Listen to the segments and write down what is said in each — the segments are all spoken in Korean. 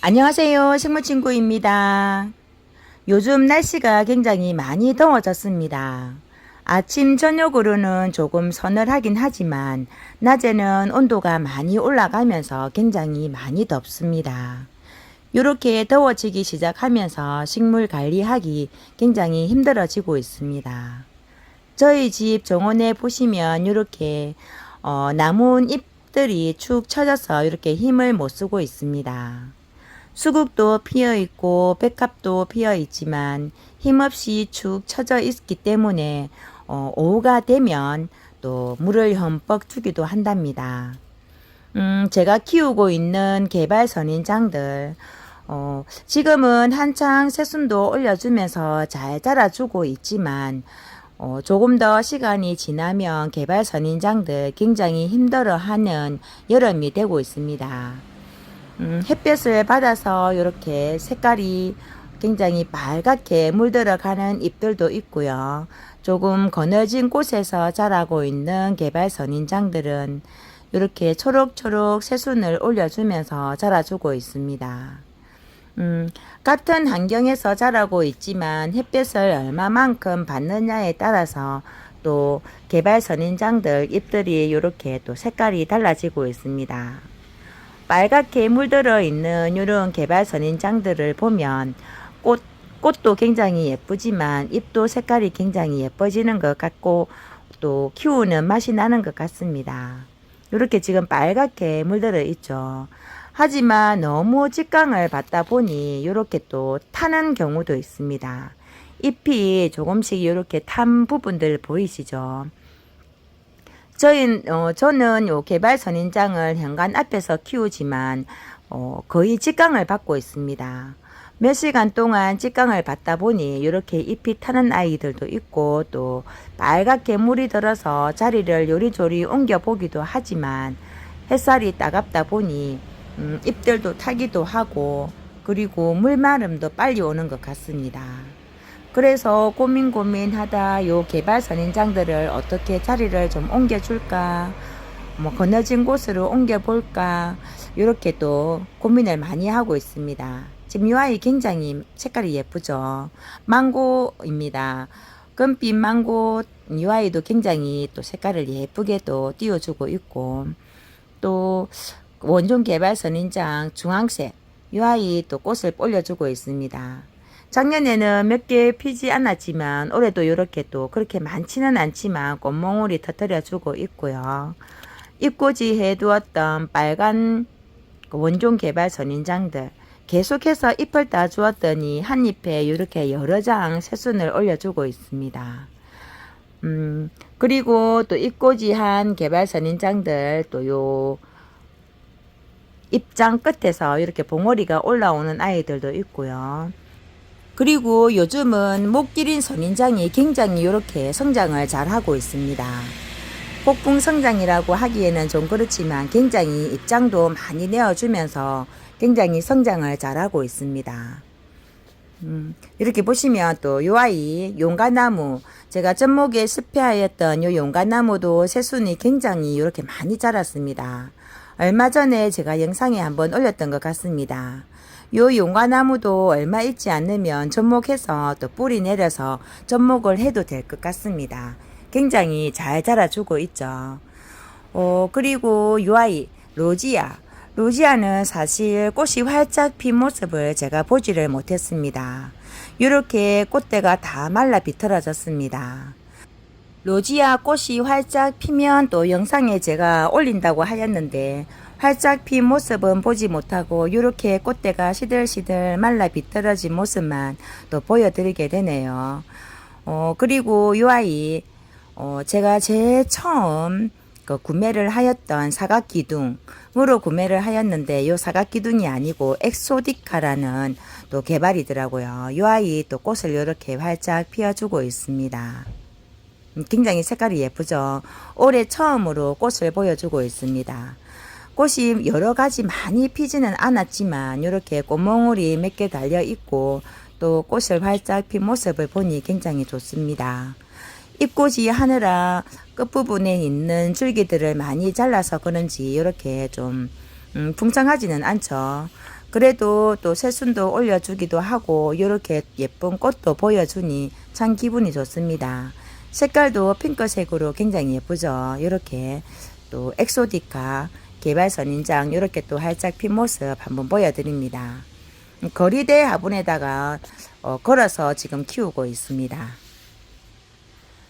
안녕하세요. 식물친구입니다. 요즘 날씨가 굉장히 많이 더워졌습니다. 아침, 저녁으로는 조금 서늘하긴 하지만 낮에는 온도가 많이 올라가면서 굉장히 많이 덥습니다. 이렇게 더워지기 시작하면서 식물 관리하기 굉장히 힘들어지고 있습니다. 저희 집 정원에 보시면 이렇게 나무 잎들이 축 처져서 이렇게 힘을 못 쓰고 있습니다. 수국도 피어 있고 백합도 피어 있지만 힘없이 축 처져 있기 때문에 오후가 되면 또 물을 흠뻑 주기도 한답니다. 제가 키우고 있는 개발 선인장들 지금은 한창 새순도 올려주면서 잘 자라주고 있지만 조금 더 시간이 지나면 개발 선인장들 굉장히 힘들어하는 여름이 되고 있습니다. 햇볕을 받아서 이렇게 색깔이 굉장히 빨갛게 물들어가는 잎들도 있고요. 조금 거너진 곳에서 자라고 있는 개발 선인장들은 이렇게 초록초록 새순을 올려주면서 자라주고 있습니다. 같은 환경에서 자라고 있지만 햇볕을 얼마만큼 받느냐에 따라서 또 개발 선인장들 잎들이 이렇게 또 색깔이 달라지고 있습니다. 빨갛게 물들어 있는 이런 개발 선인장들을 보면 꽃도 굉장히 예쁘지만 잎도 색깔이 굉장히 예뻐지는 것 같고 또 키우는 맛이 나는 것 같습니다. 이렇게 지금 빨갛게 물들어 있죠. 하지만 너무 직광을 받다 보니 이렇게 또 타는 경우도 있습니다. 잎이 조금씩 이렇게 탄 부분들 보이시죠? 저는 요 개발 선인장을 현관 앞에서 키우지만 거의 직광을 받고 있습니다. 몇 시간 동안 직광을 받다 보니 이렇게 잎이 타는 아이들도 있고 또 빨갛게 물이 들어서 자리를 요리조리 옮겨 보기도 하지만 햇살이 따갑다 보니 잎들도 타기도 하고 그리고 물마름도 빨리 오는 것 같습니다. 그래서 고민하다 요 개발 선인장들을 어떻게 자리를 좀 옮겨줄까, 거너진 곳으로 옮겨볼까, 이렇게 또 고민을 많이 하고 있습니다. 지금 이 아이 굉장히 색깔이 예쁘죠. 망고입니다. 금빛 망고 이 아이도 굉장히 또 색깔을 예쁘게 또 띄워주고 있고, 또 원종 개발 선인장 중앙색 이 아이 또 꽃을 올려주고 있습니다. 작년에는 몇 개 피지 않았지만 올해도 이렇게 또 그렇게 많지는 않지만 꽃몽울이 터뜨려 주고 있고요. 잎꽂이 해두었던 빨간 원종 개발 선인장들 계속해서 잎을 따 주었더니 한 잎에 이렇게 여러 장 새순을 올려주고 있습니다. 그리고 또 잎꽂이한 개발 선인장들 또 요 잎장 끝에서 이렇게 봉오리가 올라오는 아이들도 있고요. 그리고 요즘은 목기린 선인장이 굉장히 이렇게 성장을 잘 하고 있습니다. 폭풍 성장이라고 하기에는 좀 그렇지만 굉장히 입장도 많이 내어주면서 굉장히 성장을 잘 하고 있습니다. 이렇게 보시면 또 요 아이 용과나무 제가 젖목에 습해하였던 요 용과나무도 새순이 굉장히 이렇게 많이 자랐습니다. 얼마 전에 제가 영상에 한번 올렸던 것 같습니다. 요 용과나무도 얼마 있지 않으면 접목해서 또 뿌리 내려서 접목을 해도 될 것 같습니다. 굉장히 잘 자라주고 있죠. 그리고 요 아이 로지아는 사실 꽃이 활짝 핀 모습을 제가 보지를 못했습니다. 이렇게 꽃대가 다 말라 비틀어졌습니다. 로지아 꽃이 활짝 피면 또 영상에 제가 올린다고 하였는데 활짝 핀 모습은 보지 못하고 이렇게 꽃대가 시들시들 말라 비틀어진 모습만 또 보여드리게 되네요. 그리고 이 아이 제가 제일 처음 구매를 하였던 사각기둥으로 구매를 하였는데 이 사각기둥이 아니고 엑소디카라는 또 개발이더라고요. 이 아이 또 꽃을 이렇게 활짝 피워주고 있습니다. 굉장히 색깔이 예쁘죠. 올해 처음으로 꽃을 보여주고 있습니다. 꽃이 여러 가지 많이 피지는 않았지만 이렇게 꽃몽울이 몇 개 달려 있고 또 꽃을 활짝 핀 모습을 보니 굉장히 좋습니다. 잎꽂이 하느라 끝부분에 있는 줄기들을 많이 잘라서 그런지 이렇게 좀 풍성하지는 않죠. 그래도 또 새순도 올려주기도 하고 이렇게 예쁜 꽃도 보여주니 참 기분이 좋습니다. 색깔도 핑크색으로 굉장히 예쁘죠. 이렇게 또 엑소디카 개발 선인장 이렇게 또 활짝 핀 모습 한번 보여드립니다. 거리대 화분에다가 걸어서 지금 키우고 있습니다.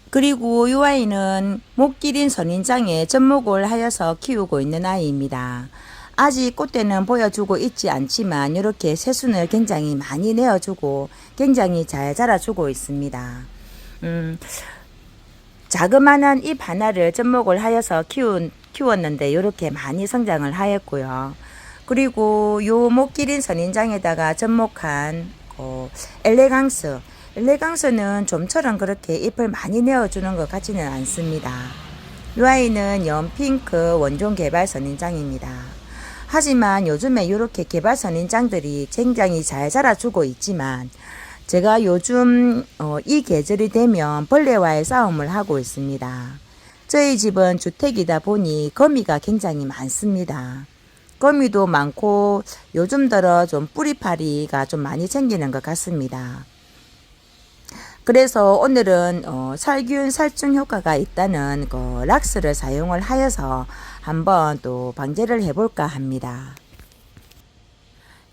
그리고 이 아이는 목기린 선인장에 접목을 하여서 키우고 있는 아이입니다. 아직 꽃대는 보여주고 있지 않지만 이렇게 새순을 굉장히 많이 내어주고 굉장히 잘 자라주고 있습니다. 자그마한 잎 하나를 접목을 하여서 키웠는데 이렇게 많이 성장을 하였고요. 그리고 요 목기린 선인장에다가 접목한 엘레강스는 좀처럼 그렇게 잎을 많이 내어주는 것 같지는 않습니다. 이 아이는 연핑크 원종 개발 선인장입니다. 하지만 요즘에 이렇게 개발 선인장들이 굉장히 잘 자라주고 있지만 제가 요즘 이 계절이 되면 벌레와의 싸움을 하고 있습니다. 저희 집은 주택이다 보니 거미가 굉장히 많습니다. 거미도 많고 요즘 들어 좀 뿌리파리가 좀 많이 생기는 것 같습니다. 그래서 오늘은 살균 살충 효과가 있다는 락스를 사용을 하여서 한번 또 방제를 해볼까 합니다.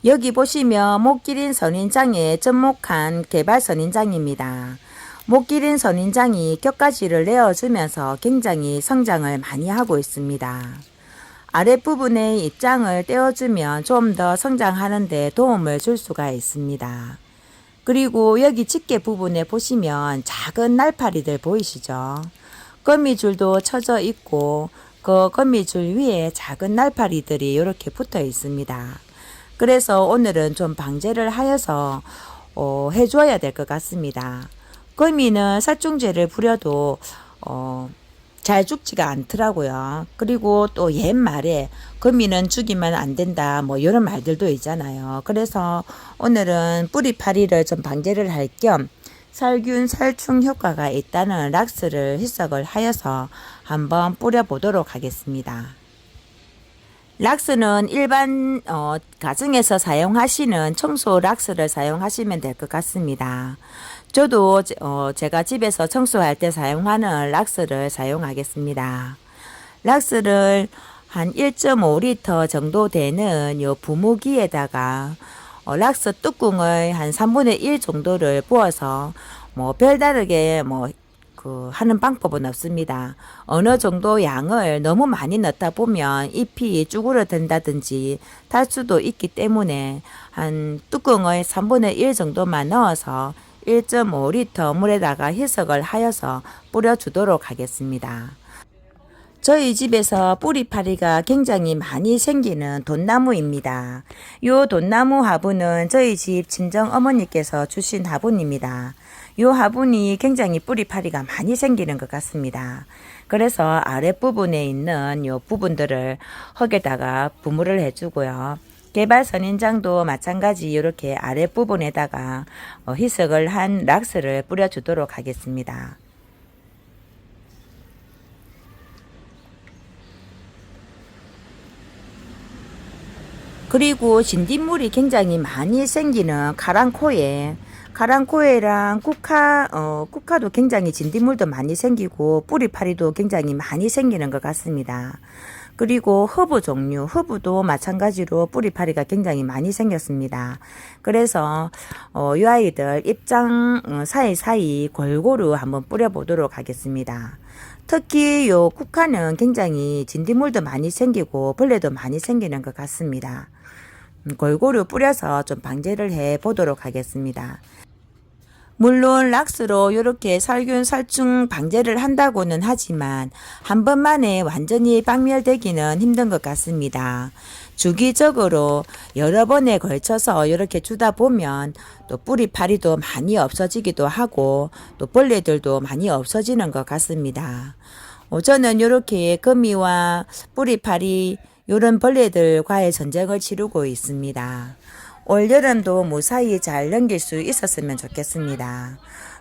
여기 보시면 목기린 선인장에 접목한 개발 선인장입니다. 목기린 선인장이 격가지를 내어주면서 굉장히 성장을 많이 하고 있습니다. 아랫부분의 입장을 떼어주면 좀 더 성장하는 데 도움을 줄 수가 있습니다. 그리고 여기 집게 부분에 보시면 작은 날파리들 보이시죠? 거미줄도 쳐져 있고 그 거미줄 위에 작은 날파리들이 이렇게 붙어 있습니다. 그래서 오늘은 좀 방제를 하여서 해줘야 될 것 같습니다. 거미는 살충제를 부려도 잘 죽지가 않더라고요. 그리고 또 옛말에 거미는 죽이면 안 된다 뭐 이런 말들도 있잖아요. 그래서 오늘은 뿌리파리를 좀 방제를 할 겸 살균 살충 효과가 있다는 락스를 희석을 하여서 한번 뿌려보도록 하겠습니다. 락스는 일반 가정에서 사용하시는 청소 락스를 사용하시면 될 것 같습니다. 저도 제가 집에서 청소할 때 사용하는 락스를 사용하겠습니다. 락스를 한 1.5리터 정도 되는 요 부무기에다가 락스 뚜껑을 한 3분의 1 정도를 부어서 뭐 별다르게 하는 방법은 없습니다. 어느 정도 양을 너무 많이 넣다 보면 잎이 쭈그러든다든지 탈 수도 있기 때문에 한 뚜껑을 3분의 1 정도만 넣어서 1.5리터 물에다가 희석을 하여서 뿌려주도록 하겠습니다. 저희 집에서 뿌리파리가 굉장히 많이 생기는 돈나무입니다. 요 돈나무 화분은 저희 집 친정 어머니께서 주신 화분입니다. 요 화분이 굉장히 뿌리파리가 많이 생기는 것 같습니다. 그래서 아랫부분에 있는 요 부분들을 흙에다가 부물을 해주고요. 개발 선인장도 마찬가지 이렇게 아랫부분에다가 희석을 한 락스를 뿌려주도록 하겠습니다. 그리고 진딧물이 굉장히 많이 생기는 카랑코에랑 쿠카도 굉장히 진딧물도 많이 생기고 뿌리파리도 굉장히 많이 생기는 것 같습니다. 그리고 허브도 마찬가지로 뿌리파리가 굉장히 많이 생겼습니다. 그래서 이 아이들 입장 사이사이 골고루 한번 뿌려보도록 하겠습니다. 특히 요 쿠카는 굉장히 진딧물도 많이 생기고 벌레도 많이 생기는 것 같습니다. 골고루 뿌려서 좀 방제를 해 보도록 하겠습니다. 물론 락스로 이렇게 살균 살충 방제를 한다고는 하지만 한 번만에 완전히 박멸되기는 힘든 것 같습니다. 주기적으로 여러 번에 걸쳐서 이렇게 주다 보면 또 뿌리파리도 많이 없어지기도 하고 또 벌레들도 많이 없어지는 것 같습니다. 저는 이렇게 거미와 뿌리파리 이런 벌레들과의 전쟁을 치르고 있습니다. 올여름도 무사히 잘 넘길 수 있었으면 좋겠습니다.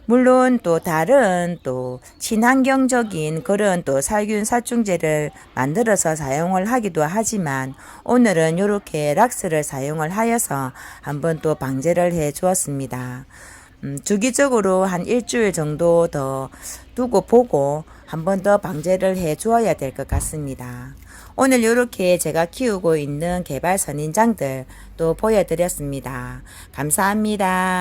물론 또 다른 또 친환경적인 그런 또 살균 살충제를 만들어서 사용을 하기도 하지만 오늘은 이렇게 락스를 사용을 하여서 한번 또 방제를 해 주었습니다. 주기적으로 한 일주일 정도 더 두고 보고 한 번 더 방제를 해 주어야 될 것 같습니다. 오늘 이렇게 제가 키우고 있는 개발 선인장들 또 보여드렸습니다. 감사합니다.